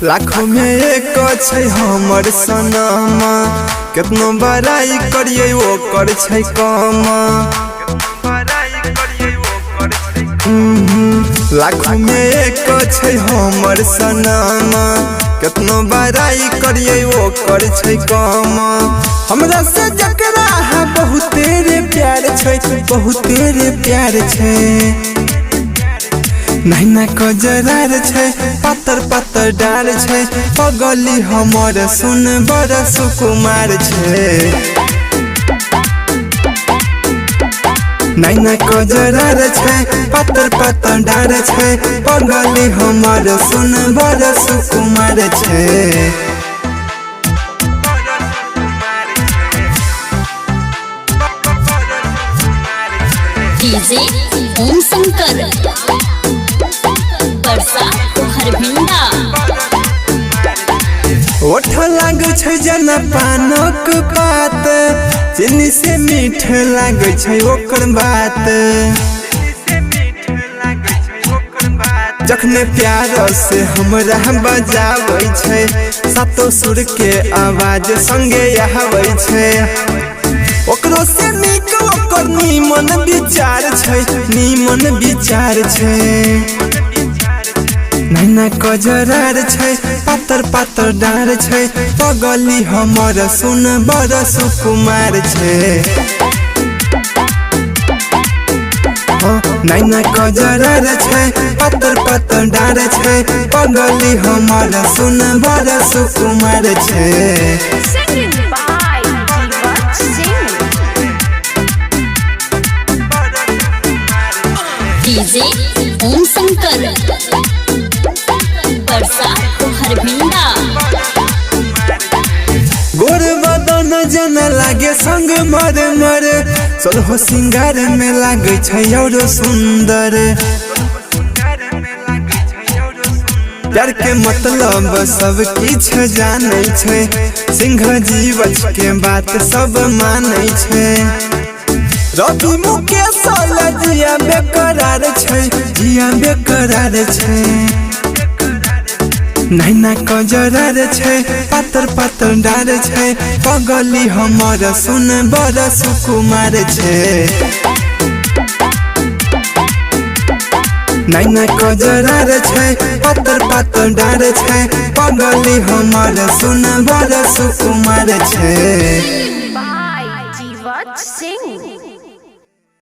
लाखों में एक छै हमर सनमा, कितनो बड़ाई करिए वो कर छै कम। लाखों में एक छै हमर सनमा, कितनो बड़ाई करिए वो कर छै कम। हमरा से जकरा है बहुते रे प्यार छै, बहुते रे प्यार छै। नैना कजरार छै, पातर पातर डार छै, पगली हमर सुन बड़ सुकुमार छै। नैना कजरार छै, पातर पातर डार छै, पगली हमर सुन बड़ सुकुमार छै। डीजे ओम शंकर हरभिंडा। ओठ लाग छै जना पानक पात, चीनी से मीठ लाग छै ओकर बात। जखने प्यार से हमरा बजाबै छै, सातो सुर के आवाज संगे आबै छै। ओकरो से नीक ओकर नीमन विचार छै, नीमन विचार छै। नैना कजरार छै, पातर पातर डार छै, पगली हमर सुन बड़ सुकुमार छै। नैना कजरार छै, पातर पातर डार छै, पगली हमर सुन बड़ सुकुमार छै। डीजे ओम शंकर हरभिंडा। गोर बदन जन लागे संग मर मर, सोलहो सिंगार में लागे छै और सुंदर। प्यार के मतलब सब किछ जाने छै, सिंह जीवच के बात सब माने छै। रवि मुकेश जिया बेकरार छै, जिया बेकरार छै। नैना कजरार छै, पातर पातर डार छै, पगली हमर सुन बड़ सुकुमार छै। नैना कजरार छै, पातर पातर डार छै, पगली हमर सुन बड़ सुकुमार छै। जीवत सिंह।